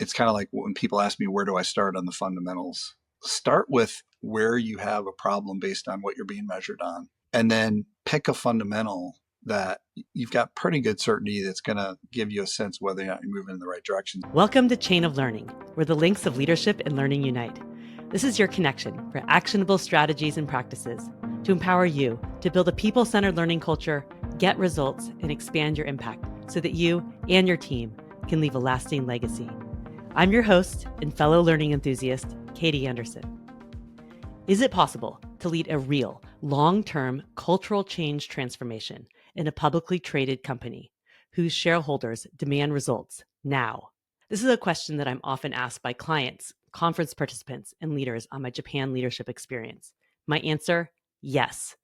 it's kind of like when people ask me, where do I start on the fundamentals? Start with where you have a problem based on what you're being measured on, and then pick a fundamental that you've got pretty good certainty that's going to give you a sense whether or not you're moving in the right direction. Welcome to Chain of Learning, where the links of leadership and learning unite. This is your connection for actionable strategies and practices to empower you to build a people-centered learning culture, get results, and expand your impact so that you and your team can leave a lasting legacy. I'm your host and fellow learning enthusiast, Katie Anderson. Is it possible to lead a real, long-term cultural change transformation in a publicly traded company whose shareholders demand results now? This is a question that I'm often asked by clients, conference participants, and leaders on my Japan leadership experience. My answer, yes.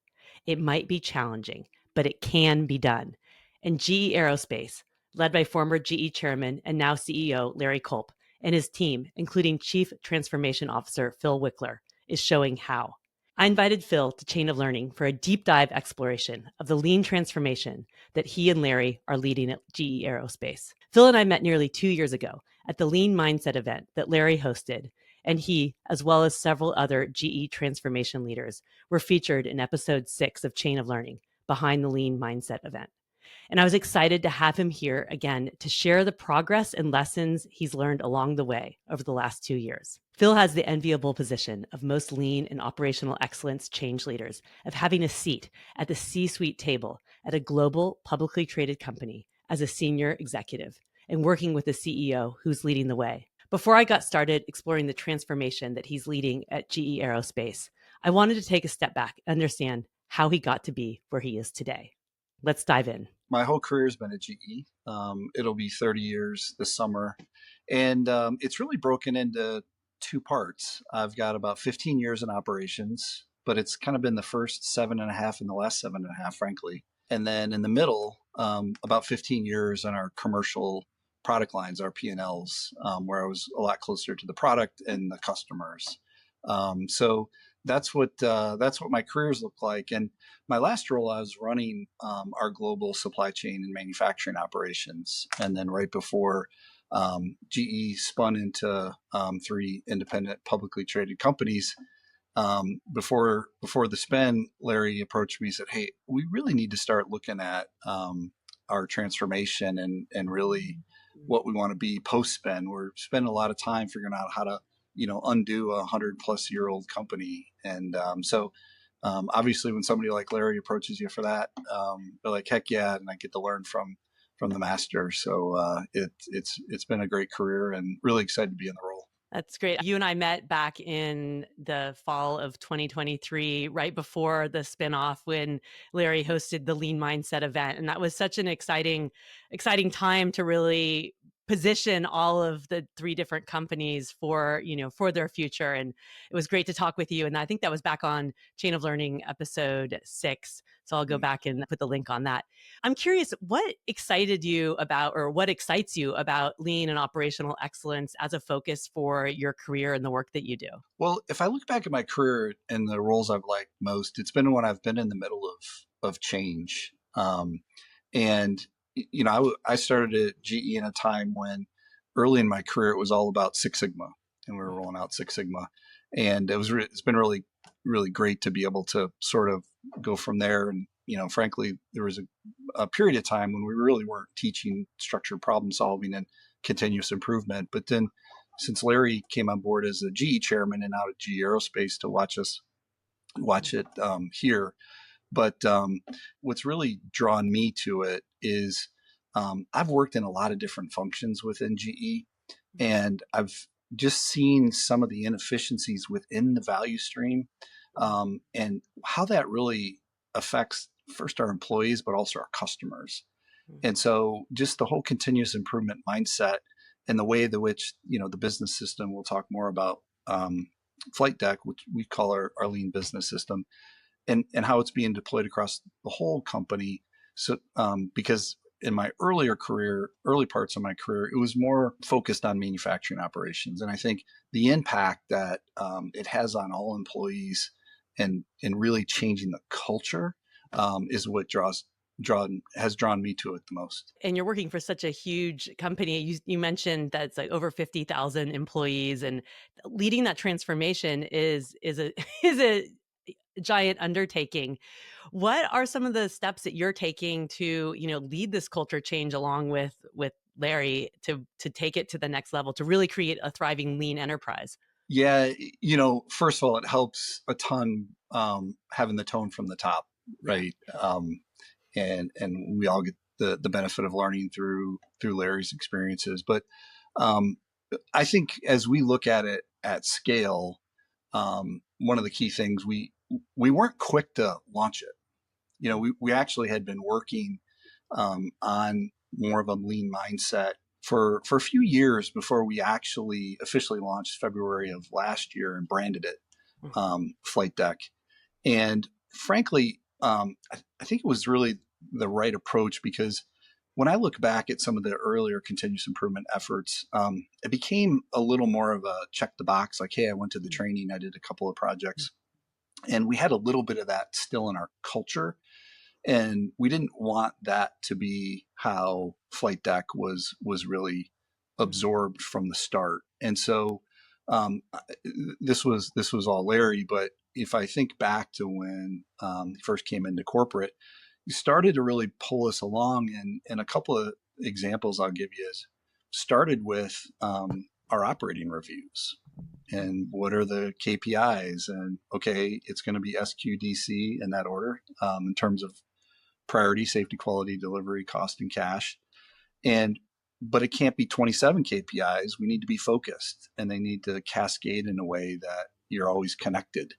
It might be challenging, but it can be done. And GE Aerospace, led by former GE chairman and now CEO Larry Culp, and his team, including Chief Transformation Officer Phil Wickler, is showing how. I invited Phil to Chain of Learning for a deep dive exploration of the lean transformation that he and Larry are leading at GE Aerospace. Phil and I met nearly 2 years ago at the Lean Mindset event that Larry hosted, and he, as well as several other GE transformation leaders, were featured in episode 6 of Chain of Learning, Behind the Lean Mindset event. And I was excited to have him here again to share the progress and lessons he's learned along the way over the last 2 years. Phil has the enviable position of most lean and operational excellence change leaders of having a seat at the C-suite table at a global publicly traded company as a senior executive and working with the CEO who's leading the way. Before I got started exploring the transformation that he's leading at GE Aerospace, I wanted to take a step back and understand how he got to be where he is today. Let's dive in. My whole career has been at GE. It'll be 30 years this summer. And it's really broken into two parts. I've got about 15 years in operations, but it's kind of been the first 7.5 and the last 7.5, frankly. And then in the middle, about 15 years on our commercial product lines, our P&Ls, where I was a lot closer to the product and the customers. So that's what my careers look like. And my last role, I was running our global supply chain and manufacturing operations. And then right before GE spun into 3 independent publicly traded companies, before the spin, Larry approached me and said, "Hey, we really need to start looking at our transformation and really what we want to be post-spin. We're spending a lot of time figuring out how to undo a 100-plus-year-old company." And so obviously when somebody like Larry approaches you for that, they're like, heck yeah, and I get to learn from the master. So it's been a great career and really excited to be in the role. That's great. You and I met back in the fall of 2023, right before the spinoff when Larry hosted the Lean Mindset event. And that was such an exciting time to really position all of the 3 different companies for their future. And it was great to talk with you. And I think that was back on Chain of Learning episode 6. So I'll go back and put the link on that. I'm curious, what excited you about, or what excites you about lean and operational excellence as a focus for your career and the work that you do? Well, if I look back at my career and the roles I've liked most, it's been when I've been in the middle of change. And I started at GE in a time when early in my career, it was all about Six Sigma, and we were rolling out Six Sigma. And it's been really, really great to be able to sort of go from there. And, frankly, there was a period of time when we really weren't teaching structured problem solving and continuous improvement. But then since Larry came on board as the GE chairman and out at GE Aerospace to watch it here. But what's really drawn me to it is I've worked in a lot of different functions within GE, and I've just seen some of the inefficiencies within the value stream and how that really affects first our employees, but also our customers. And so just the whole continuous improvement mindset and the way in which, the business system, we'll talk more about Flight Deck, which we call our lean business system, and how it's being deployed across the whole company. So because in my early parts of my career, it was more focused on manufacturing operations. And I think the impact that it has on all employees and really changing the culture is what draws drawn me to it the most. And you're working for such a huge company. You mentioned that it's like over 50,000 employees, and leading that transformation is a is a giant undertaking. What are some of the steps that you're taking to, lead this culture change along with Larry to take it to the next level, to really create a thriving lean enterprise? Yeah, first of all, it helps a ton having the tone from the top, Yeah. right? And we all get the benefit of learning through Larry's experiences. But um, I think as we look at it at scale, one of the key things we weren't quick to launch it. We actually had been working on more of a lean mindset for a few years before we actually officially launched February of last year and branded it Flight Deck. And frankly, I think it was really the right approach because when I look back at some of the earlier continuous improvement efforts, it became a little more of a check the box, like, hey, I went to the training, I did a couple of projects, and we had a little bit of that still in our culture. And we didn't want that to be how Flight Deck was really absorbed from the start. And so um, this was all Larry. But if I think back to when he first came into corporate, he started to really pull us along. And a couple of examples I'll give you is started with our operating reviews and what are the KPIs, and okay, it's going to be SQDC in that order in terms of priority, safety, quality, delivery, cost, and cash. And but it can't be 27 KPIs. We need to be focused, and they need to cascade in a way that you're always connected.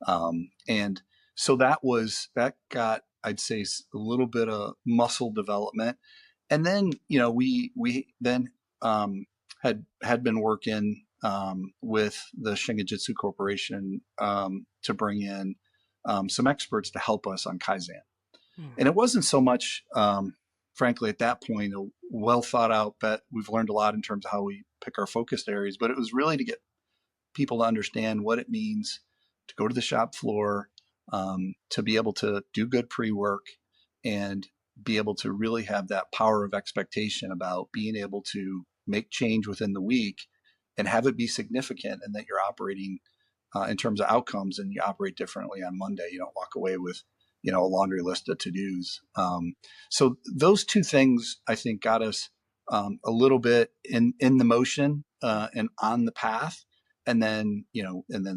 And so that got, I'd say, a little bit of muscle development. And then we then had been working with the Shingijutsu Corporation to bring in some experts to help us on Kaizen. Hmm. And it wasn't so much, frankly, at that point, a well thought out bet. We've learned a lot in terms of how we pick our focused areas, but it was really to get people to understand what it means to go to the shop floor, to be able to do good pre work, and be able to really have that power of expectation about being able to make change within the week and have it be significant, and that you're operating in terms of outcomes, and you operate differently on Monday. You don't walk away with a laundry list of to-dos. So those two things, I think, got us a little bit in the motion and on the path. And then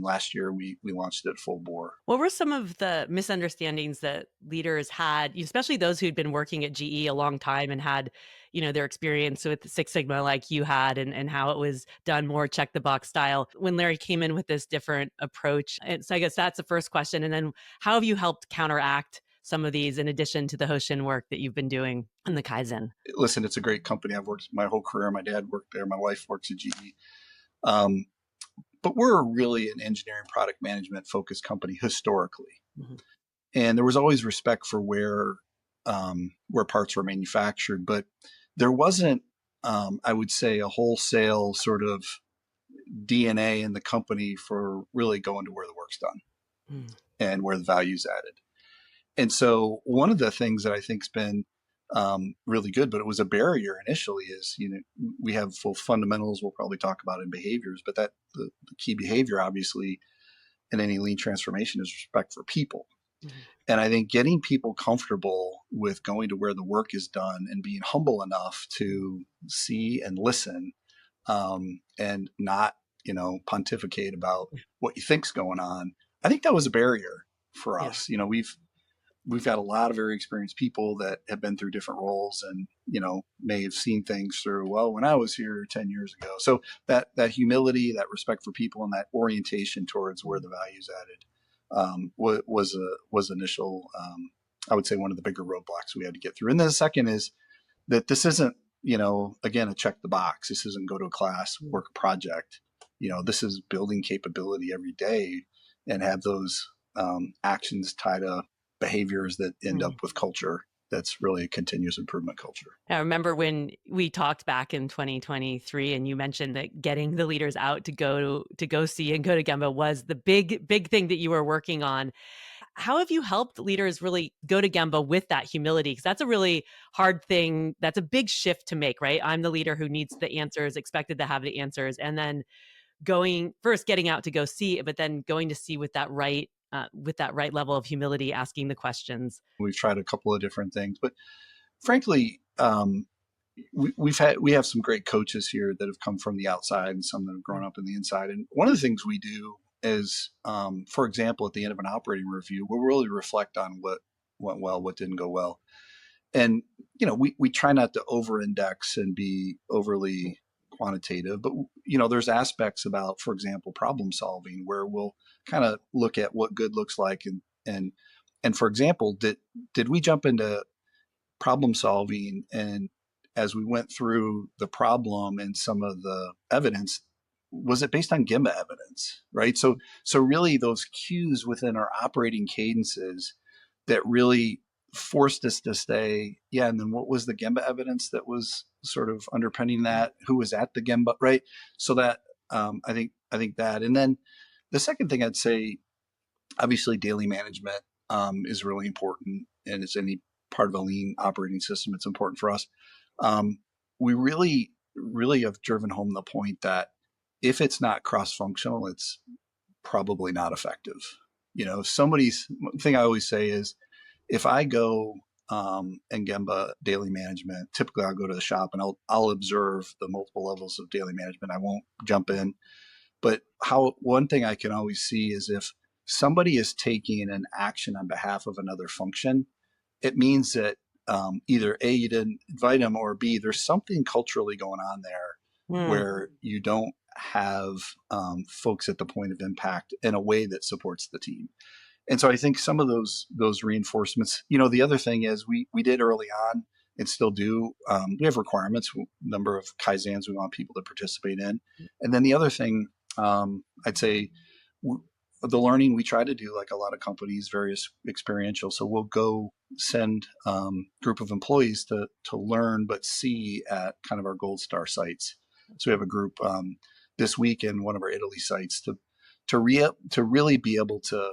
last year we launched it full bore. What were some of the misunderstandings that leaders had, especially those who'd been working at GE a long time and had, their experience with Six Sigma like you had, and how it was done more check the box style when Larry came in with this different approach? And so I guess that's the first question. And then how have you helped counteract some of these in addition to the Hoshin work that you've been doing in the Kaizen? Listen, it's a great company. I've worked my whole career. My dad worked there. My wife works at GE. Um, but we're really an engineering product management focused company historically. Mhm. And there was always respect for where parts were manufactured, but there wasn't, I would say, a wholesale sort of DNA in the company for really going to where the work's done Mm. and where the value's added. And so one of the things that I think's been really good, but it was a barrier initially, is we have full fundamentals we'll probably talk about in behaviors, but that the key behavior obviously in any lean transformation is respect for people. Mhm. And I think getting people comfortable with going to where the work is done and being humble enough to see and listen, and not, pontificate about what you think's going on. I think that was a barrier for Yeah. us. We've got a lot of very experienced people that have been through different roles and, may have seen things through, well, when I was here 10 years ago. So that humility, that respect for people, and that orientation towards where the value's added was initial, I would say, one of the bigger roadblocks we had to get through. And then the second is that this isn't, again, a check the box. This isn't go to a class, work a project. This is building capability every day and have those actions tied to behaviors that end up Mm. with culture that's really a continuous improvement culture. I remember when we talked back in 2023, and you mentioned that getting the leaders out to go see and go to Gemba was the big thing that you were working on. how have you helped leaders really go to Gemba with that humility? Because that's a really hard thing. That's a big shift to make, right? I'm the leader who needs the answers, expected to have the answers, and then getting out to go see, but then going to see with that right level of humility, asking the questions. We've tried a couple of different things, but frankly, we have some great coaches here that have come from the outside and some that have grown up in the inside. And one of the things we do is, for example, at the end of an operating review, we'll really reflect on what went well, what didn't go well. And, we try not to over index and be overly quantitative, but, there's aspects about, for example, problem solving where we'll kind of look at what good looks like. And for example, did we jump into problem solving, and as we went through the problem and some of the evidence, was it based on gemba evidence, right? So really those cues within our operating cadences that really forced us to stay, yeah, and then what was the gemba evidence that was sort of underpinning that, who was at the gemba, right? So that, I think that. And then the second thing I'd say, obviously daily management is really important, and it's any part of a lean operating system. It's important for us. We really have driven home the point that if it's not cross-functional, it's probably not effective. Somebody's thing I always say is, if I go and Gemba daily management, typically I'll go to the shop and I'll observe the multiple levels of daily management. I won't jump in. But one thing I can always see is if somebody is taking an action on behalf of another function, it means that either A, you didn't invite them, or B, there's something culturally going on there Mm. where you don't have folks at the point of impact in a way that supports the team. And so I think some of those reinforcements, the other thing is we did early on and still do. We have requirements, number of Kaizens we want people to participate in. And then the other thing, I'd say, the learning we try to do, like a lot of companies, various experiential. So we'll go send group of employees to learn, but see at kind of our gold star sites. So we have a group this week in one of our Italy sites to really be able to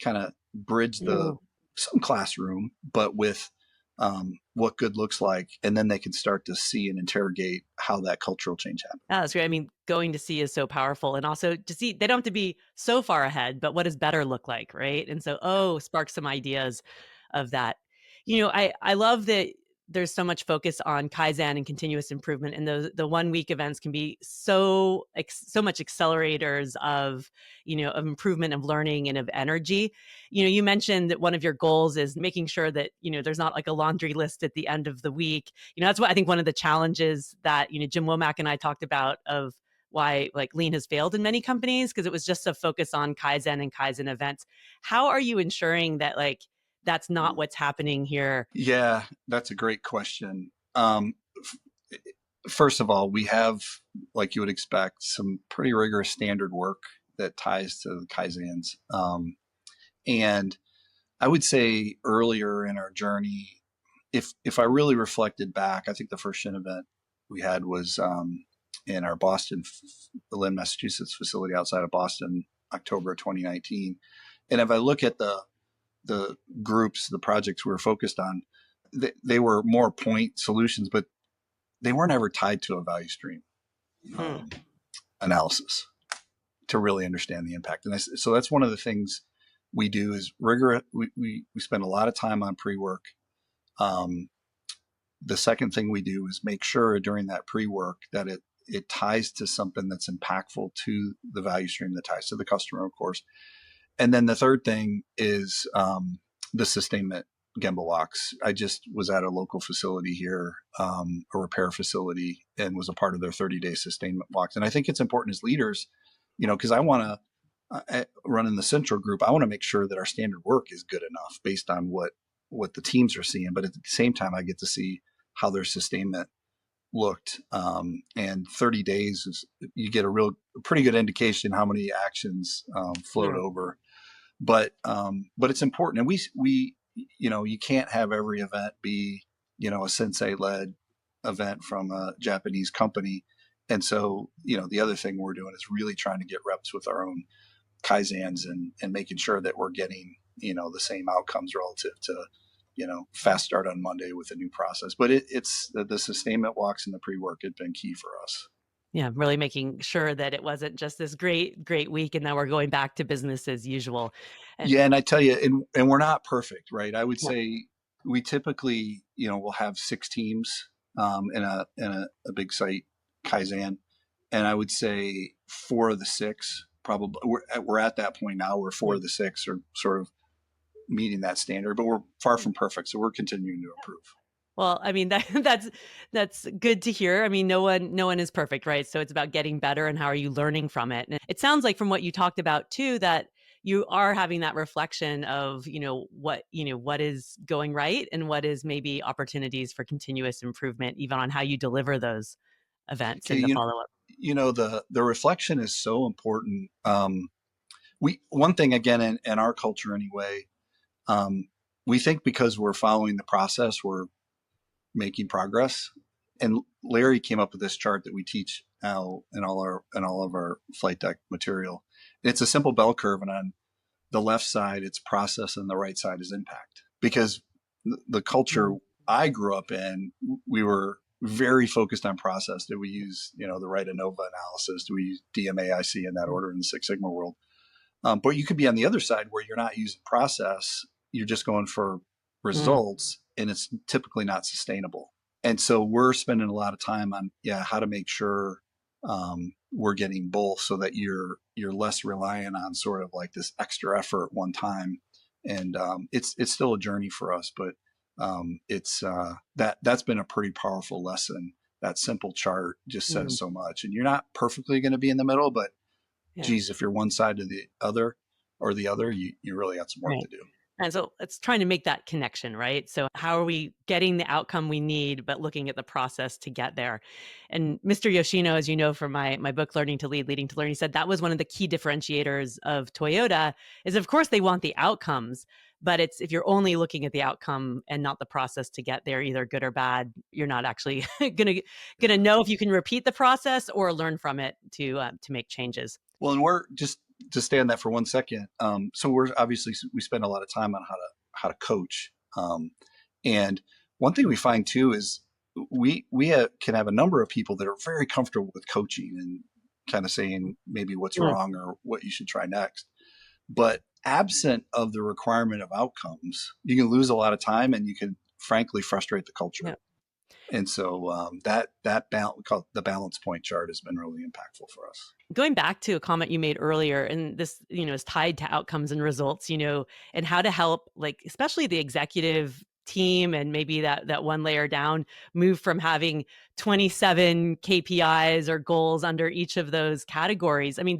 kind of bridge Mm. some classroom, but with what good looks like, and then they can start to see and interrogate how that cultural change happened. Yeah, that's great. I mean, going to see is so powerful. And also to see, they don't have to be so far ahead, but what does better look like, right? And so, spark some ideas of that. I love that there's so much focus on Kaizen and continuous improvement. And the 1 week events can be so much accelerators of improvement, of learning, and of energy. You mentioned that one of your goals is making sure that, there's not like a laundry list at the end of the week. That's what I think one of the challenges that, Jim Womack and I talked about of why like lean has failed in many companies, because it was just a focus on Kaizen and Kaizen events. How are you ensuring that like that's not what's happening here? Yeah, that's a great question. First of all, we have, like you would expect, some pretty rigorous standard work that ties to the Kaizens. And I would say earlier in our journey, if I really reflected back, I think the first Shin event we had was in our Lynn, Massachusetts facility outside of Boston, October 2019. And if I look at the groups, the projects we were focused on, they were more point solutions, but they weren't ever tied to a value stream Hmm. analysis to really understand the impact. And so that's one of the things we do is rigorous. We spend a lot of time on pre-work. The second thing we do is make sure during that pre-work that it ties to something that's impactful to the value stream, that ties to the customer, of course. And then the third thing is the sustainment Gemba walks. I just was at a local facility here, a repair facility, and was a part of their 30-day sustainment walks. And I think it's important as leaders, because I want to run in the central group. I want to make sure that our standard work is good enough based on what the teams are seeing. But at the same time, I get to see how their sustainment looked. And 30 days is, you get a pretty good indication how many actions flowed Yeah. over. But it's important, and we you can't have every event be a sensei led event from a Japanese company. And so the other thing we're doing is really trying to get reps with our own kaizens and making sure that we're getting the same outcomes relative to, fast start on Monday with a new process. But it's the sustainment walks and the pre-work had been key for us. Yeah, really making sure that it wasn't just this great week and now we're going back to business as usual. And Yeah, and I tell you, and we're not perfect, right? I would yeah, say we typically, will have 6 teams in a big site Kaizen, and I would say 4 of the 6 probably we're at that point now where four yeah. of the six are sort of meeting that standard, but we're far from perfect, so we're continuing to improve. Well, I mean, that's good to hear. I mean, no one is perfect, right? So it's about getting better and how are you learning from it. And it sounds like from what you talked about too that you are having that reflection of, what is going right and what is maybe opportunities for continuous improvement even on how you deliver those events Okay, and the follow-up. the reflection is so important. We one thing again in our culture anyway, we think because we're following the process, we're making progress. And Larry came up with this chart that we teach now in all of our flight deck material. It's a simple bell curve, and on the left side it's process, and the right side is impact. Because the culture Mm, I grew up in, we were very focused on process. Did we use the right ANOVA analysis? Do we use DMAIC in that mm, order in the Six Sigma world? But you could be on the other side where you're not using process, you're just going for mm, results, and it's typically not sustainable. And so we're spending a lot of time on how to make sure we're getting both, so that you're less reliant on sort of like this extra effort one time. And it's still a journey for us, but it's that's been a pretty powerful lesson. That simple chart just says mm. so much, and you're not perfectly going to be in the middle, but Yeah. geez, if you're one side to the other or the other, you really got some work Right. to do. And so it's trying to make that connection, right? So how are we getting the outcome we need, but looking at the process to get there? And Mr. Yoshino, as you know from my book, Learning to Lead, Leading to Learn, he said that was one of the key differentiators of Toyota is of course they want the outcomes, but it's if you're only looking at the outcome and not the process to get there, either good or bad, you're not actually gonna know if you can repeat the process or learn from it to make changes. Well, and we're just to stay on that for 1 second. So we're obviously we spend a lot of time on how to coach, and one thing we find too is can have a number of people that are very comfortable with coaching and kind of saying maybe what's Mm, wrong or what you should try next. But absent of the requirement of outcomes, you can lose a lot of time, and you can frankly frustrate the culture. yeah. And so that called the balance point chart has been really impactful for us. Going back to a comment you made earlier, and this, is tied to outcomes and results, and how to help, like, especially the executive team and maybe that one layer down move from having 27 KPIs or goals under each of those categories. I mean,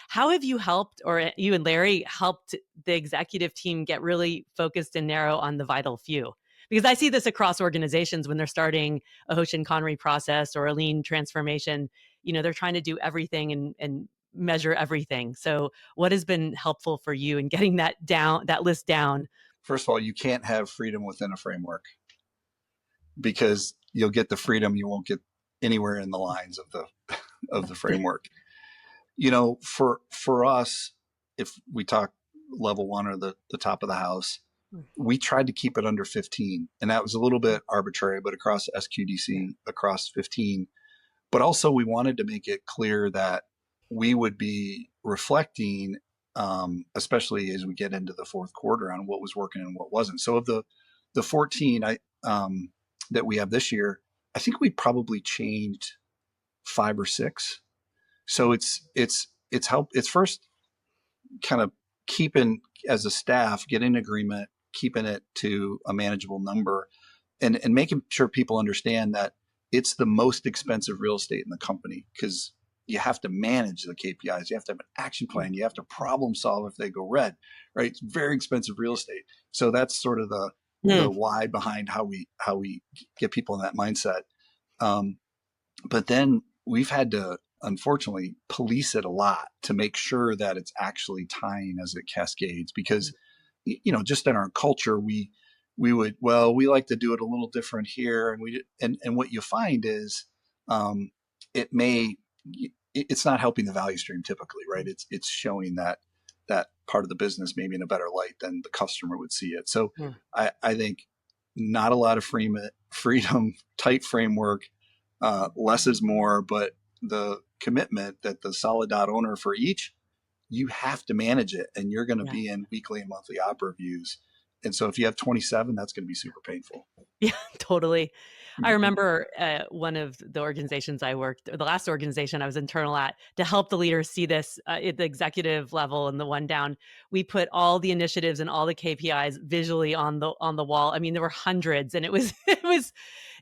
how have you helped, or you and Larry helped the executive team get really focused and narrow on the vital few? Because I see this across organizations when they're starting a hoshin kanri process or a lean transformation, they're trying to do everything and measure everything. So what has been helpful for you in getting that list down? First of all, you can't have freedom within a framework, because you'll get the freedom, you won't get anywhere in the lines of the framework. For us, if we talk level one or the top of the house, we tried to keep it under 15, and that was a little bit arbitrary, but across Yeah. SQDC, across 15. But also, we wanted to make it clear that we would be reflecting, especially as we get into the fourth quarter, on what was working and what wasn't. So of the 14 that we have this year, I think we probably changed 5 or 6. So it's first kind of keeping, as a staff, getting agreement, keeping it to a manageable number, and making sure people understand that it's the most expensive real estate in the company, because you have to manage the KPIs, you have to have an action plan, you have to problem solve if they go red, right? It's very expensive real estate. So that's sort of the Mm, why behind how we get people in that mindset. But then we've had to unfortunately police it a lot to make sure that it's actually tying as it cascades, because just in our culture, we like to do it a little different here, and what you find is it may it's not helping the value stream typically, right? It's showing that that part of the business maybe in a better light than the customer would see it. So Mm. I think not a lot of freedom, tight framework, less is more, but the commitment that the solid dot owner for each, you have to manage it, and you're going to Yeah. be in weekly and monthly op reviews. And so if you have 27, that's going to be super painful. Yeah, totally. I Mhm. remember one of the organizations I worked, the last organization I was internal at, to help the leaders see this at the executive level and the one down. We put all the initiatives and all the KPIs visually on the wall. I mean, there were hundreds, and it was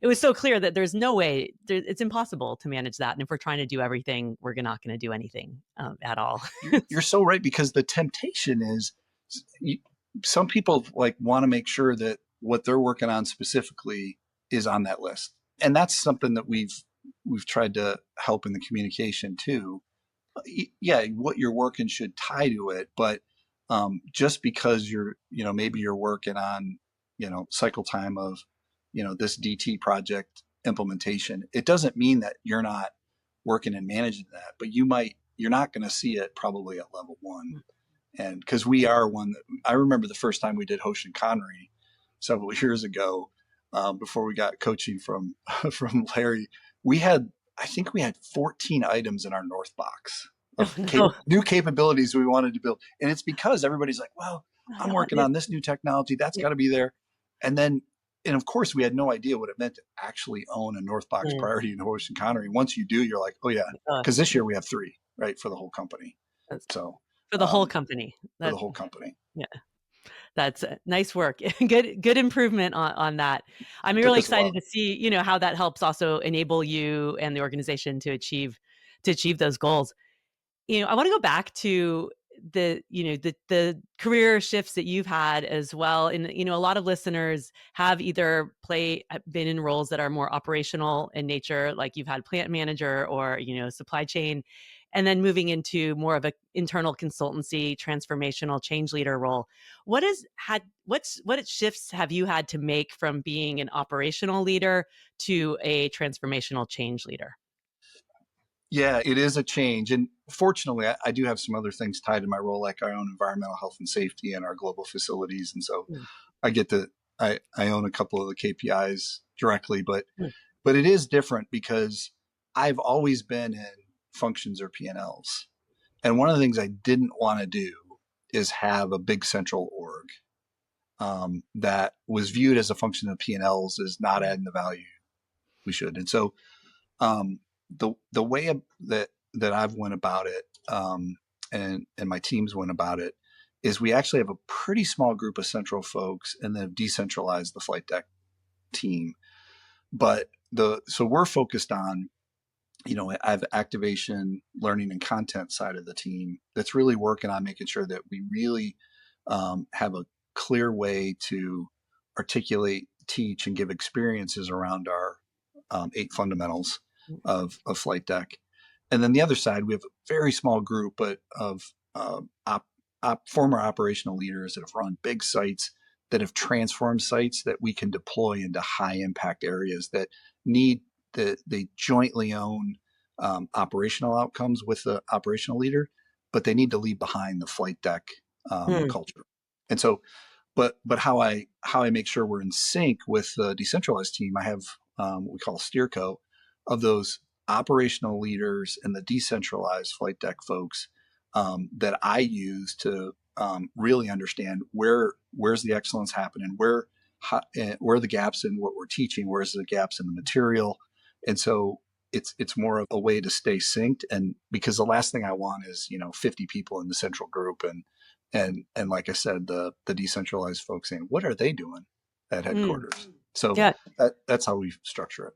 it was so clear that there's no way, it's impossible to manage that. And if we're trying to do everything, we're not going to do anything at all. You're so right, because the temptation is you, some people like want to make sure that what they're working on specifically is on that list, and that's something that we've tried to help in the communication too. Yeah, what you're working should tie to it, but just because maybe you're working on cycle time of this DT project implementation, it doesn't mean that you're not working and managing that, but you're not going to see it probably at level one. And because we are one that, I remember the first time we did hoshin kanri several years ago, before we got coaching from from Larry, I think we had 14 items in our north box of No. new capabilities we wanted to build. And it's because everybody's like, well, I'm working on this new technology. That's got to be there. And then, and of course, we had no idea what it meant to actually own a north box Mm. priority in hoshin kanri. Once you do, you're like, oh, yeah, Uh, because this year we have 3, right, for the whole company. that's So, for the whole company. for the That whole company. Yeah. That's nice work. Good improvement on that. I'm Took really us a excited while. to see, how that helps also enable you and the organization to achieve those goals. I want to go back to the career shifts that you've had as well. And a lot of listeners have either been in roles that are more operational in nature, like you've had plant manager or supply chain, and then moving into more of a internal consultancy, transformational change leader role. What shifts have you had to make from being an operational leader to a transformational change leader? Yeah, it is a change. And fortunately, I do have some other things tied to my role, like I own environmental health and safety in our global facilities. And so Mm. I get to, I own a couple of the KPIs directly, Mm. but it is different because I've always been in functions or P&Ls. And one of the things I didn't want to do is have a big central org that was viewed as a function of P&Ls as not adding the value we should. And so the way that I've went about it, and my teams went about it, is we actually have a pretty small group of central folks, and then have decentralized the flight deck team. But so we're focused on, I have activation, learning, and content side of the team that's really working on making sure that we really have a clear way to articulate, teach, and give experiences around our 8 fundamentals of flight deck. And then the other side, we have a very small group, but of former operational leaders that have run big sites, that have transformed sites that we can deploy into high impact areas that need they jointly own operational outcomes with the operational leader, but they need to leave behind the flight deck Mm. culture. And so, but how I make sure we're in sync with the decentralized team, I have what we call steerco of those operational leaders and the decentralized flight deck folks that I use to really understand where's the excellence happening, where are the gaps in what we're teaching, where's the gaps in the material. And so it's more of a way to stay synced, and because the last thing I want is 50 people in the central group, and like I said, the decentralized folks saying, what are they doing at Mm. headquarters? So Yeah. that's how we structure it.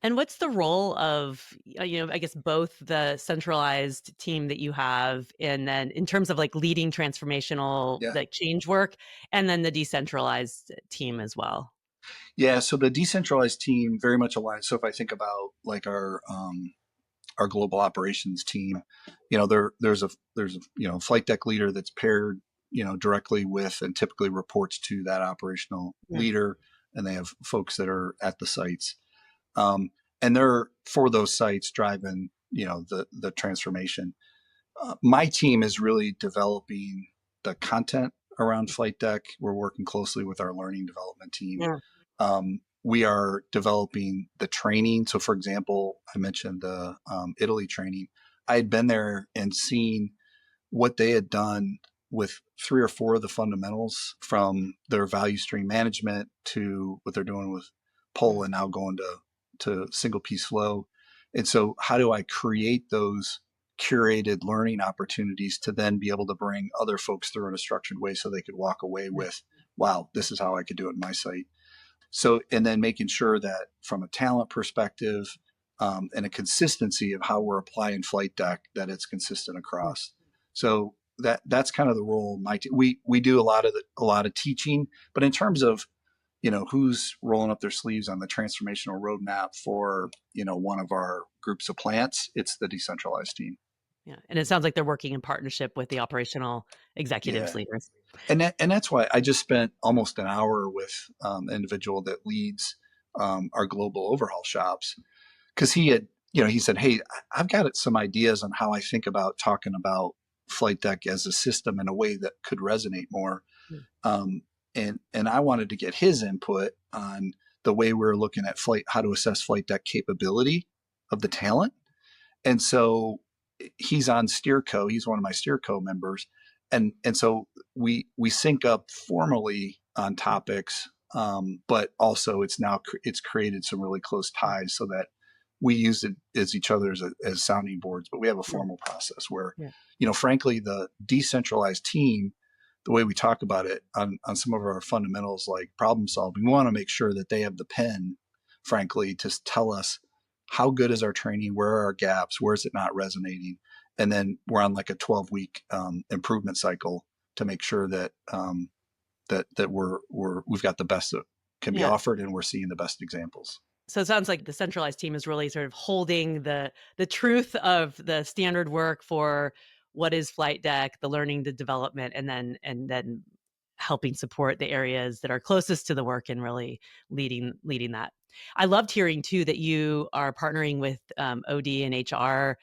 And what's the role of, I guess both the centralized team that you have, and then in terms of like leading transformational Yeah. like change work, and then the decentralized team as well? Yeah. So the decentralized team very much aligns. So if I think about like our global operations team, there's a flight deck leader that's paired directly with and typically reports to that operational Mm. leader, and they have folks that are at the sites, and they're for those sites driving the transformation. My team is really developing the content around flight deck. We're working closely with our learning development team. Yeah. We are developing the training. So, for example, I mentioned the Italy training. I had been there and seen what they had done with three or four of the fundamentals, from their value stream management to what they're doing with pull and now going to single piece flow. And so how do I create those curated learning opportunities to then be able to bring other folks through in a structured way so they could walk away with, wow, this is how I could do it in my site. So, and then making sure that from a talent perspective, and a consistency of how we're applying flight deck, that it's consistent across. So that's kind of the role. We do a lot of teaching, but in terms of, who's rolling up their sleeves on the transformational roadmap for, one of our groups of plants, it's the decentralized team. Yeah. And it sounds like they're working in partnership with the operational executives, Yeah. leaders. And that's why I just spent almost an hour with an individual that leads our global overhaul shops, because he said, hey, I've got some ideas on how I think about talking about flight deck as a system in a way that could resonate more. Mm. And I wanted to get his input on the way we were looking at how to assess flight deck capability of the talent. And so he's on Steerco. He's one of my Steerco members, and so we sync up formally on topics, but also it's created some really close ties so that we use it as each other as sounding boards. But we have a Yeah. formal process where, Yeah. frankly, the decentralized team, the way we talk about it on some of our fundamentals like problem solving, we want to make sure that they have the pen, frankly, to tell us how good is our training, where are our gaps, where is it not resonating, and then we're on like a 12-week improvement cycle to make sure that that we've got the best that can be Yeah. offered, and we're seeing the best examples. So it sounds like the centralized team is really sort of holding the truth of the standard work for what is flight deck, the learning, the development, and then helping support the areas that are closest to the work and really leading that. I loved hearing too that you are partnering with OD and HR,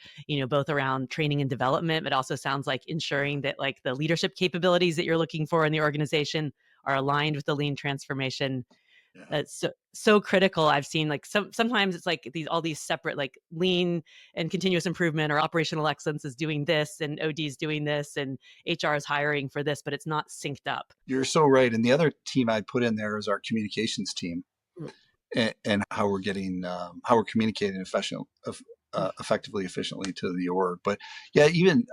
both around training and development, but also sounds like ensuring that like the leadership capabilities that you're looking for in the organization are aligned with the lean transformation. Yeah. That's so critical. I've seen like sometimes it's like all these separate like lean and continuous improvement or operational excellence is doing this and OD is doing this and HR is hiring for this, but it's not synced up. You're so right. And the other team I put in there is our communications team, Mm, and how we're communicating mm, effectively, efficiently to the org. But yeah, even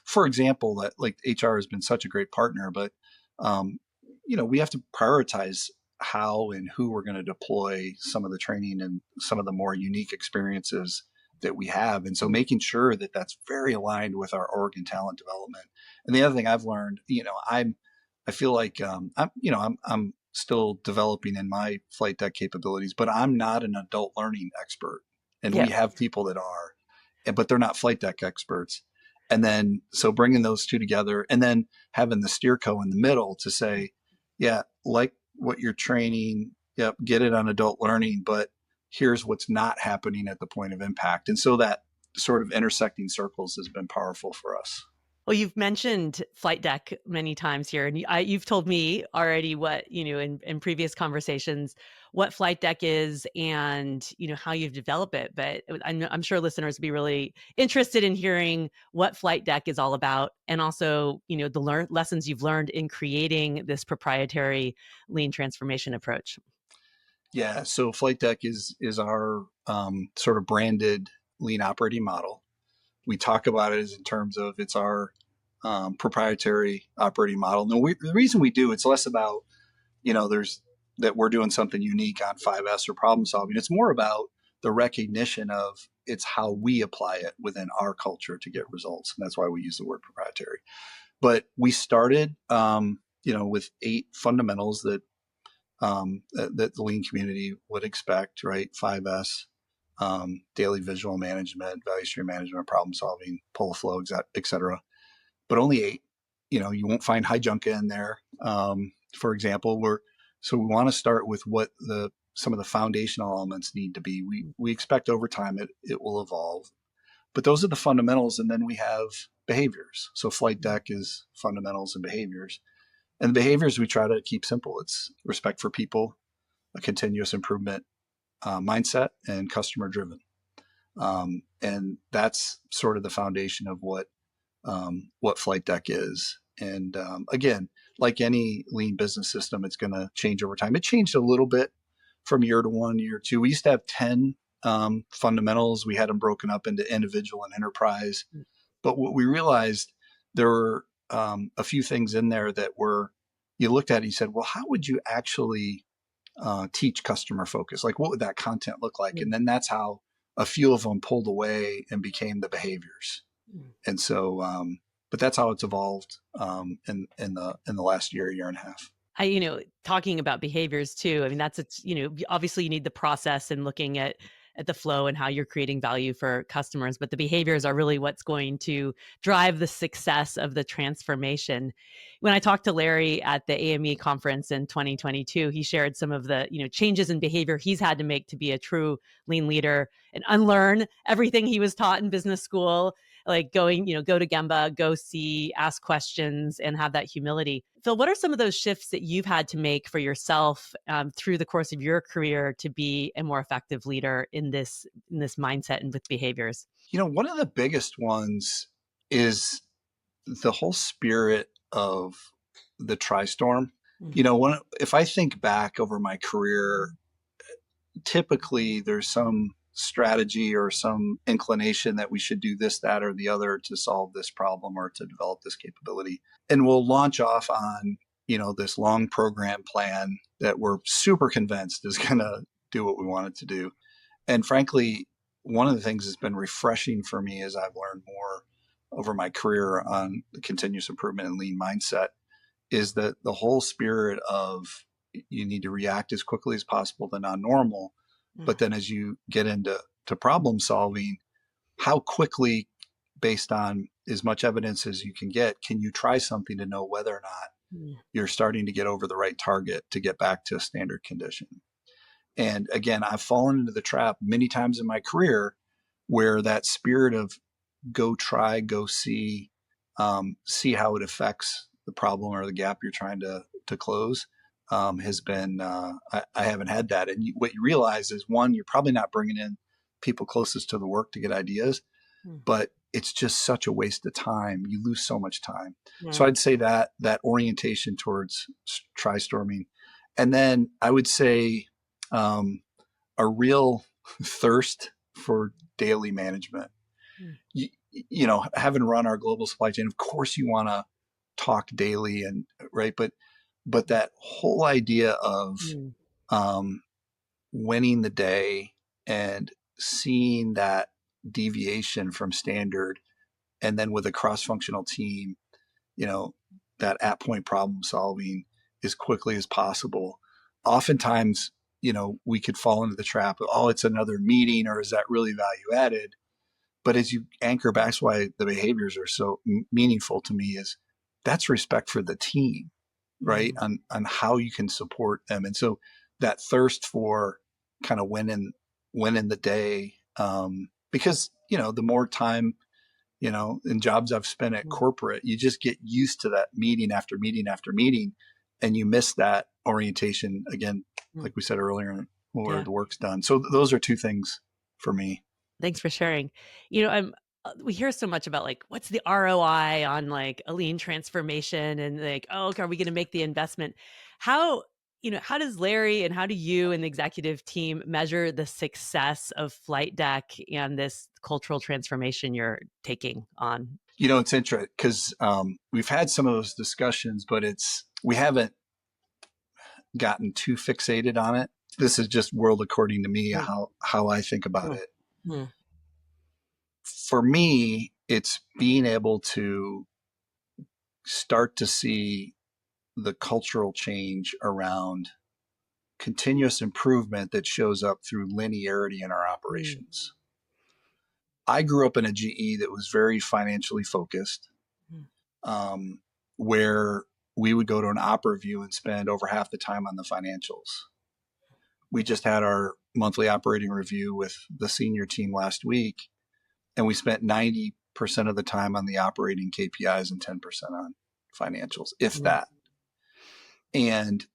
for example, that like HR has been such a great partner, but um, we have to prioritize how and who we're going to deploy some of the training and some of the more unique experiences that we have. And so mm. making sure that that's very aligned with our org and talent development. And the other thing I've learned, I feel like I'm still developing in my flight deck capabilities, but I'm not an adult learning expert, and we Yeah. have people that are, but they're not flight deck experts. And then so bringing those two together, and then having the steer co in the middle to say, yeah, like what you're training, yep, get it on adult learning, but here's what's not happening at the point of impact. And so that sort of intersecting circles has been powerful for us. Well, you've mentioned flight deck many times here, and you've told me already what, in previous conversations, what flight deck is and, how you've developed it. But I'm sure listeners would be really interested in hearing what flight deck is all about and also, the lessons you've learned in creating this proprietary lean transformation approach. Yeah, so flight deck is our sort of branded lean operating model. We talk about it as in terms of it's our proprietary operating model. No, the reason we do it's less about there's that we're doing something unique on 5S or problem solving. It's more about the recognition of it's how we apply it within our culture to get results, and that's why we use the word proprietary. But we started, with 8 fundamentals that the lean community would expect, right? 5S, daily visual management, value stream management, problem solving, pull flow, et cetera. But only 8. You won't find high junk in there. For example, so we want to start with what some of the foundational elements need to be. We expect over time it will evolve. But those are the fundamentals. And then we have behaviors. So flight deck is fundamentals and behaviors. And the behaviors we try to keep simple. It's respect for people, a continuous improvement mindset, and customer driven. And that's sort of the foundation of what flight deck is. And again, like any lean business system, it's going to change over time. It changed a little bit from year to one, year two. We used to have 10 fundamentals. We had them broken up into individual and enterprise. But what we realized, there were a few things in there that were, you looked at it, you said, well, how would you actually teach customer focus? Like, what would that content look like? And then that's how a few of them pulled away and became the behaviors. And so, but that's how it's evolved in the last year and a half. Talking about behaviors too. I mean, obviously you need the process and looking at the flow and how you're creating value for customers, but the behaviors are really what's going to drive the success of the transformation. When I talked to Larry at the AME conference in 2022, he shared some of the, changes in behavior he's had to make to be a true lean leader and unlearn everything he was taught in business school, like go to Gemba, go see, ask questions, and have that humility. Phil, what are some of those shifts that you've had to make for yourself through the course of your career to be a more effective leader in this mindset and with behaviors? One of the biggest ones is the whole spirit of the TriStorm. If I think back over my career, typically there's some strategy or some inclination that we should do this, that, or the other to solve this problem or to develop this capability. And we'll launch off on, this long program plan that we're super convinced is going to do what we want it to do. And frankly, one of the things that's been refreshing for me as I've learned more over my career on the continuous improvement and lean mindset is that the whole spirit of you need to react as quickly as possible to non-normal. But then as you get into problem solving, how quickly, based on as much evidence as you can you try something to know whether or not you're starting to get over the right target to get back to a standard condition. And again, I've fallen into the trap many times in my career where that spirit of go try, go see how it affects the problem or the gap you're trying to close has been, I haven't had that. And what you realize is, one, you're probably not bringing in people closest to the work to get ideas, but it's just such a waste of time. You lose so much time. So I'd say that orientation towards TriStorming. And then I would say a real thirst for daily management. Having run our global supply chain, of course you want to talk daily and right, but that whole idea of winning the day and seeing that deviation from standard, and then with a cross-functional team, that at-point problem solving as quickly as possible. Oftentimes, we could fall into the trap of, oh, it's another meeting, or is that really value added? But as you anchor back, that's why the behaviors are so meaningful to me, is that's respect for the team, right? On how you can support them. And so that thirst for kind of winning the day, because, the more time, in jobs I've spent at corporate, you just get used to that meeting after meeting after meeting, and you miss that orientation again, like we said earlier, where the work's done. So those are two things for me. Thanks for sharing. We hear so much about like, what's the ROI on like a lean transformation, and like, oh, okay, are we going to make the investment? How does Larry and how do you and the executive team measure the success of Flight Deck and this cultural transformation you're taking on? It's interesting because we've had some of those discussions, but we haven't gotten too fixated on it. This is just world according to me, how I think about it. For me, it's being able to start to see the cultural change around continuous improvement that shows up through linearity in our operations. I grew up in a GE that was very financially focused, where we would go to an op review and spend over half the time on the financials. We just had our monthly operating review with the senior team last week, and we spent 90% of the time on the operating KPIs and 10% on financials, if Mm, that. And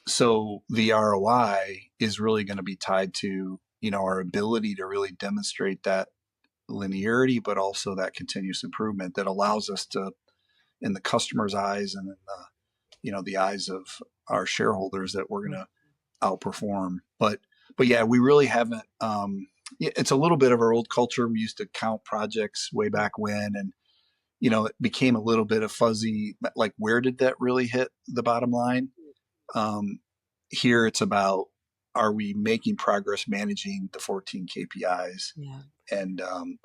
so the ROI is really going to be tied to, our ability to really demonstrate that linearity, but also that continuous improvement that allows us to, in the customer's eyes and in the eyes of our shareholders, that we're going mm, to outperform. But yeah, we really haven't. It's a little bit of our old culture. We used to count projects way mm. back when, and it became a little bit of fuzzy. Like, where did that really hit the bottom line? Um, Here, it's about, are we making progress managing the 14 KPIs, Yeah. and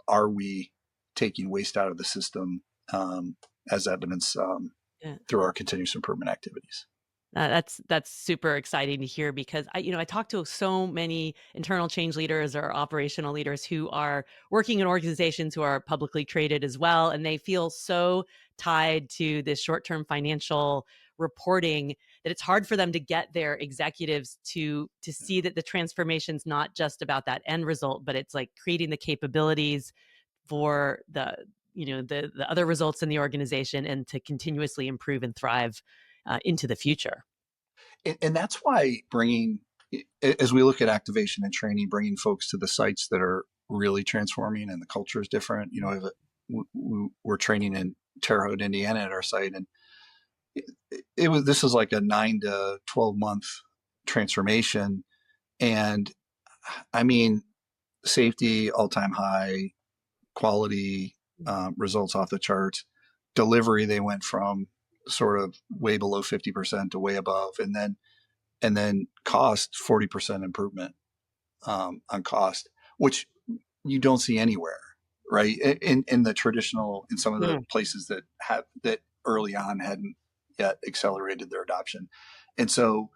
are we taking waste out of the system, as evidence, Yeah. through our continuous improvement activities. That's super exciting to hear because I talk to so many internal change leaders or operational leaders who are working in organizations who are publicly traded as well, and they feel so tied to this short-term financial reporting that it's hard for them to get their executives to see that the transformation's not just about that end result, but it's like creating the capabilities for the other results in the organization and to continuously improve and thrive into the future. And that's why as we look at activation and training, bringing folks to the sites that are really transforming and the culture is different. We're training in Terre Haute, Indiana at our site, and this is like a 9 to 12 month transformation. And I mean, safety all time high, quality, results off the charts. Delivery, they went from sort of way below 50% to way above, and then cost, 40% improvement, on cost, which you don't see anywhere, right? In the traditional, in some of the Mm, places that early on hadn't yet accelerated their adoption. And so,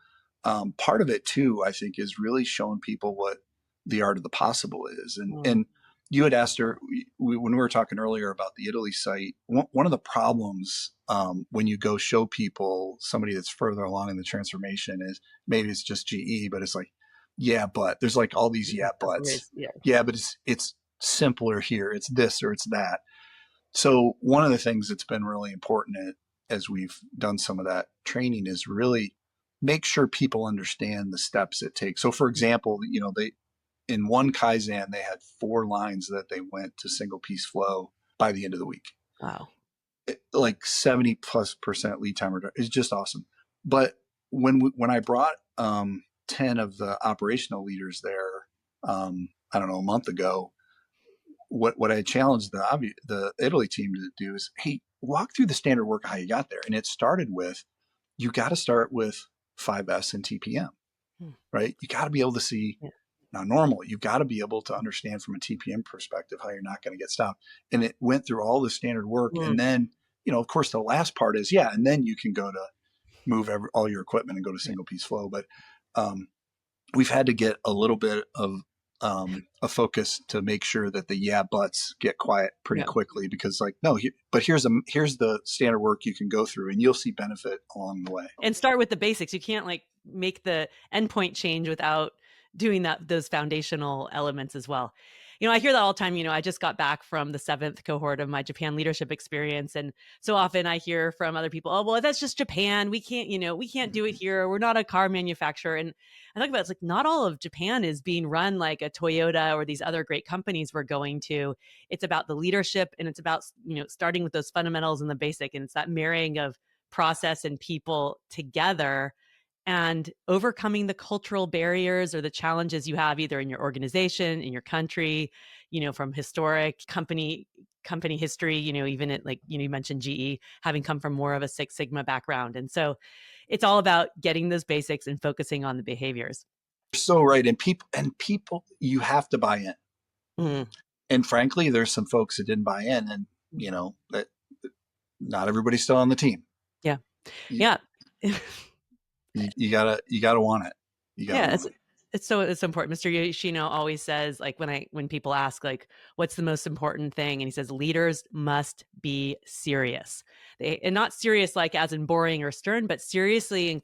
part of it too, I think, is really showing people what the art of the possible is. And mm, and you had asked her, when we were talking earlier about the Italy site. One of the problems, when you go show people somebody that's further along in the transformation, is maybe it's just GE, but it's like, yeah, but there's like all these yeah that's buts. always, yeah. Yeah, but it's simpler here. It's this or it's that. So one of the things that's been really important, as we've done some of that training, is really make sure people understand the steps it takes. So for example, they, in one Kaizen, they had 4 lines that they went to single piece flow by the end of the week. Wow. Like 70+% lead time is just awesome. But when I brought, 10 of the operational leaders there, I don't know, a month ago, what I challenged the Italy team to do is, hey, walk through the standard work of how you got there. And it started with, you got to start with 5S and TPM, Hmm. right? You got to be able to see, Yeah. now normal. You've got to be able to understand from a TPM perspective how you're not going to get stopped. And it went through all the standard work. Mm, And then, of course, the last part is, yeah, and then you can go to move all your equipment and go to yeah. single piece flow. But, we've had to get a little bit of, a focus to make sure that the yeah buts get quiet pretty Yeah. quickly, because, like, no, but here's the standard work you can go through, and you'll see benefit along the way. And start with the basics. You can't like make the endpoint change without doing those foundational elements as well. I hear that all the time. I just got back from the 7th cohort of my Japan leadership experience. And so often I hear from other people, oh, well, that's just Japan. We can't do it here. We're not a car manufacturer. And I talk about, it's like, not all of Japan is being run like a Toyota or these other great companies we're going to. It's about the leadership, and it's about, starting with those fundamentals and the basic. And it's that marrying of process and people together and overcoming the cultural barriers or the challenges you have either in your organization, in your country, from historic company history, even at, like, you mentioned GE having come from more of a Six Sigma background. And so it's all about getting those basics and focusing on the behaviors. You're so right. And people, you have to buy in. Mm, And frankly, there's some folks that didn't buy in, and that not everybody's still on the team. yeah. You, Yeah. you gotta want it. You gotta Yeah, want it. it's important. Mr. Yoshino always says, like, when people ask, like, what's the most important thing, and he says leaders must be serious. And not serious like as in boring or stern, but seriously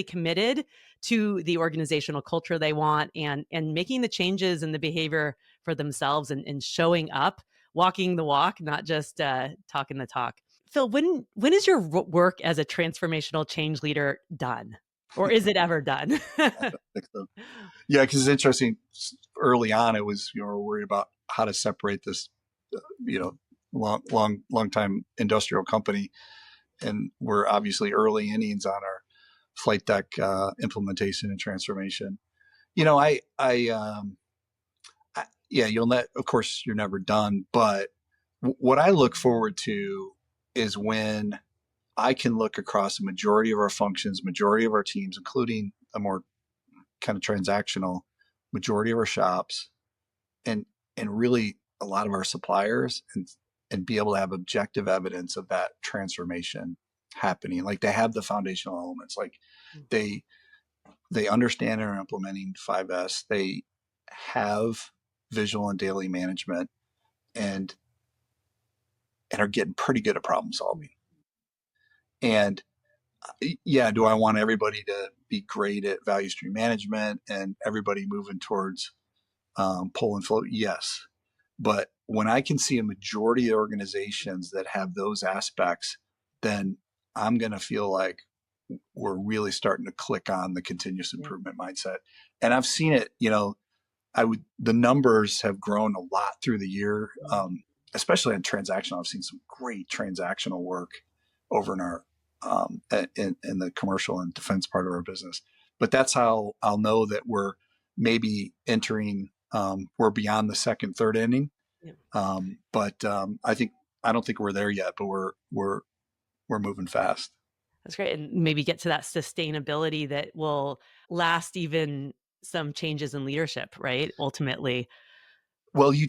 committed to the organizational culture they want, and making the changes in the behavior for themselves and showing up, walking the walk, not just talking the talk. Phil, when is your work as a transformational change leader done? Or is it ever done? I don't think so. Yeah, because it's interesting. Early on, it was we're worried about how to separate this, you know, long time industrial company, and we're obviously early innings on our flight deck implementation and transformation. You know, yeah, of course, you're never done, but what I look forward to is when I can look across a majority of our functions, majority of our teams, including a more kind of transactional majority of our shops, and really a lot of our suppliers, and be able to have objective evidence of that transformation happening. Like they have the foundational elements, like they understand and are implementing 5S. They have visual and daily management, and are getting pretty good at problem solving. And yeah, do I want everybody to be great at value stream management and everybody moving towards pull and flow? Yes. But when I can see a majority of organizations that have those aspects, then I'm going to feel like we're really starting to click on the continuous improvement mindset. And I've seen it, the numbers have grown a lot through the year, especially in transactional. I've seen some great transactional work over in our, in the commercial and defense part of our business. But that's how I'll know that we're maybe entering, we're beyond the second, third inning. Yeah. I don't think we're there yet, but we're moving fast. That's great. And maybe get to that sustainability that will last even some changes in leadership, right? Ultimately. Well, you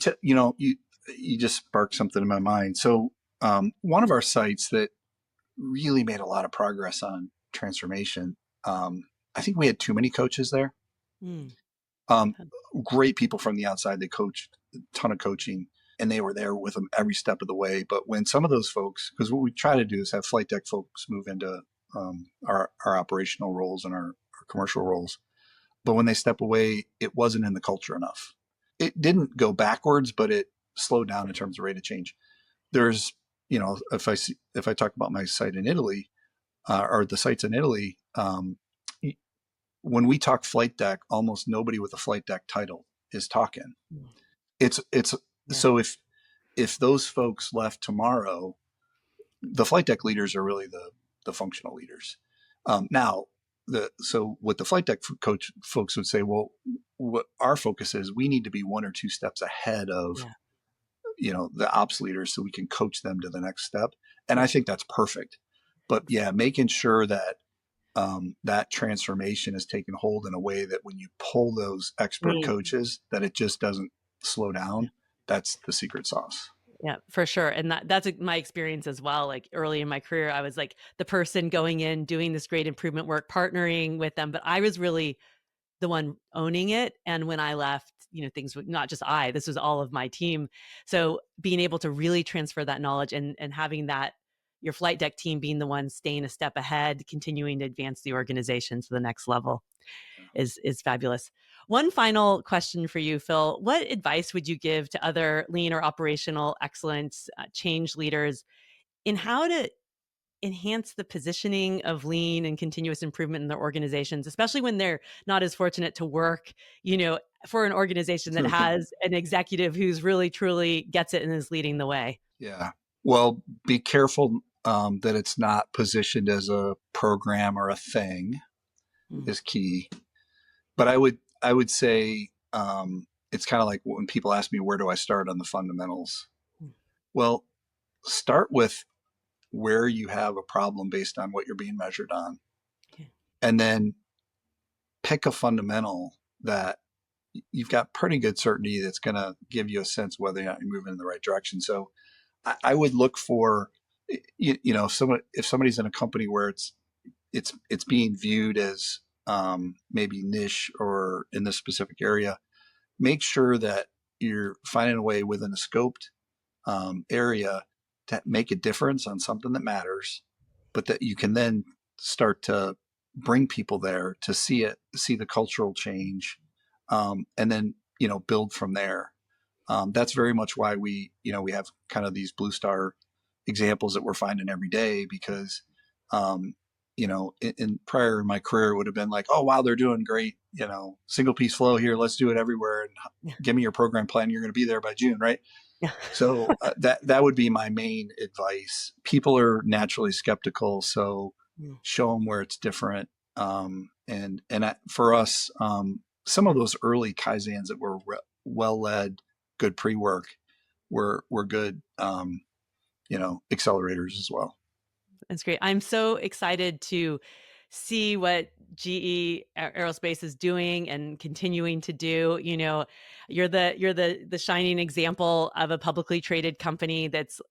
just sparked something in my mind. So one of our sites that really made a lot of progress on transformation, I think we had too many coaches there. Um, Great people from the outside. They coached a ton of coaching, and they were there with them every step of the way. But when some of those folks, because what we try to do is have flight deck folks move into our operational roles and our commercial roles. But when they step away, it wasn't in the culture enough. It didn't go backwards, but it slowed down in terms of rate of change. There's, if I talk about my site in Italy, or the sites in Italy, when we talk flight deck, almost nobody with a flight deck title is talking. It's So if those folks left tomorrow, the flight deck leaders are really the functional leaders. Now, so what the flight deck coach folks would say, well, what our focus is, we need to be one or two steps ahead of the ops leaders so we can coach them to the next step. And I think that's perfect. But yeah, making sure that that transformation is taking hold in a way that when you pull those expert coaches, that it just doesn't slow down. That's the secret sauce. Yeah, for sure. And that's my experience as well. Like early in my career, I was like the person going in, doing this great improvement work, partnering with them, but I was really the one owning it. And when I left, things were not just this was all of my team. So being able to really transfer that knowledge and having that, your flight deck team being the one staying a step ahead, continuing to advance the organization to the next level is fabulous. One final question for you, Phil. What advice would you give to other lean or operational excellence change leaders in how to enhance the positioning of lean and continuous improvement in their organizations, especially when they're not as fortunate to work, for an organization that has an executive who's really, truly gets it and is leading the way? Yeah. Well, be careful that it's not positioned as a program or a thing is key. But I would say it's kind of like when people ask me, where do I start on the fundamentals? Well, start with where you have a problem based on what you're being measured on. And then pick a fundamental that you've got pretty good certainty that's going to give you a sense whether or not you're moving in the right direction. So I would look for, if somebody's in a company where it's being viewed as maybe niche or in this specific area, make sure that you're finding a way within a scoped area to make a difference on something that matters, but that you can then start to bring people there to see the cultural change, and then build from there. That's very much why we have kind of these blue star examples that we're finding every day because, um, in prior in my career, it would have been like, oh, wow, they're doing great, single piece flow here. Let's do it everywhere. And Yeah. give me your program plan. You're going to be there by June, right? Yeah. So that would be my main advice. People are naturally skeptical, so Mm. show them where it's different. For us, some of those early kaizens that were well led, good pre work, were good, accelerators as well. That's great. I'm so excited to see what GE Aerospace is doing and continuing to do. You're the shining example of a publicly traded company that's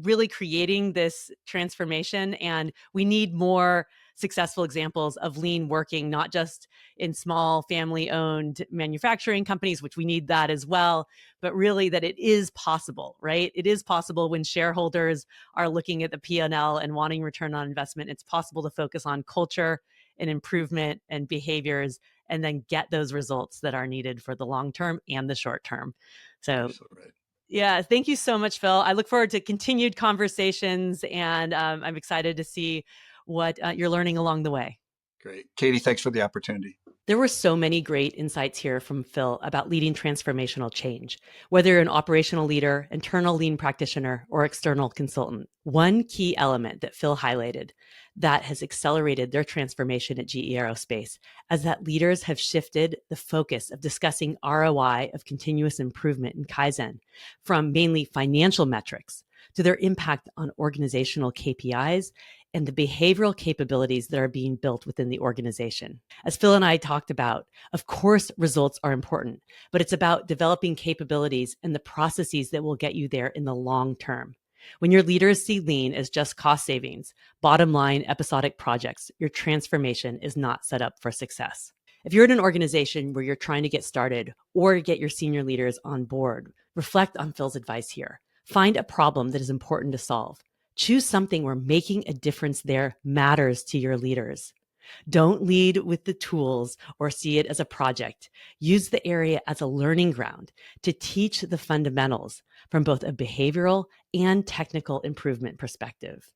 really creating this transformation, and we need more successful examples of lean working, not just in small family owned manufacturing companies, which we need that as well, but really that it is possible, right? It is possible when shareholders are looking at the P&L and wanting return on investment. It's possible to focus on culture and improvement and behaviors and then get those results that are needed for the long term and the short term. So, Absolutely right. yeah, thank you so much, Phil. I look forward to continued conversations, and I'm excited to see what you're learning along the way. Great. Katie, thanks for the opportunity. There were so many great insights here from Phil about leading transformational change, whether you're an operational leader, internal lean practitioner, or external consultant. One key element that Phil highlighted that has accelerated their transformation at GE Aerospace is that leaders have shifted the focus of discussing ROI of continuous improvement in Kaizen from mainly financial metrics to their impact on organizational KPIs and the behavioral capabilities that are being built within the organization. As Phil and I talked about, of course, results are important, but it's about developing capabilities and the processes that will get you there in the long term. When your leaders see lean as just cost savings, bottom line episodic projects, your transformation is not set up for success. If you're in an organization where you're trying to get started or get your senior leaders on board, reflect on Phil's advice here. Find a problem that is important to solve. Choose something where making a difference there matters to your leaders. Don't lead with the tools or see it as a project. Use the area as a learning ground to teach the fundamentals from both a behavioral and technical improvement perspective.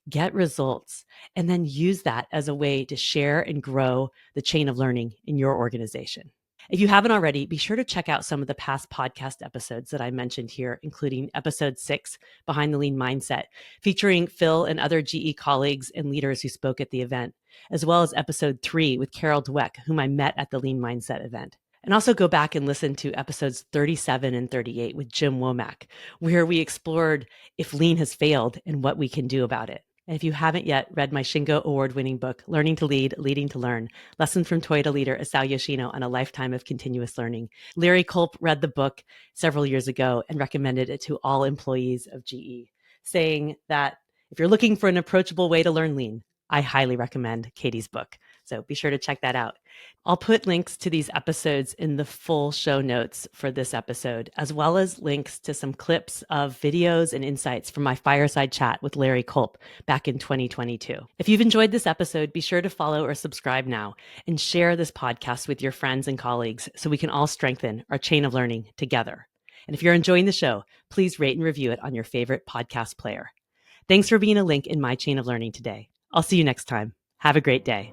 Get results, and then use that as a way to share and grow the chain of learning in your organization. If you haven't already, be sure to check out some of the past podcast episodes that I mentioned here, including episode 6, Behind the Lean Mindset, featuring Phil and other GE colleagues and leaders who spoke at the event, as well as episode 3 with Carol Dweck, whom I met at the Lean Mindset event. And also go back and listen to episodes 37 and 38 with Jim Womack, where we explored if lean has failed and what we can do about it. And if you haven't yet read my Shingo award-winning book, Learning to Lead, Leading to Learn, Lessons from Toyota leader Isao Yoshino on a Lifetime of Continuous Learning, Larry Culp read the book several years ago and recommended it to all employees of GE, saying that if you're looking for an approachable way to learn lean, I highly recommend Katie's book. So be sure to check that out. I'll put links to these episodes in the full show notes for this episode, as well as links to some clips of videos and insights from my fireside chat with Larry Culp back in 2022. If you've enjoyed this episode, be sure to follow or subscribe now and share this podcast with your friends and colleagues so we can all strengthen our chain of learning together. And if you're enjoying the show, please rate and review it on your favorite podcast player. Thanks for being a link in my chain of learning today. I'll see you next time. Have a great day.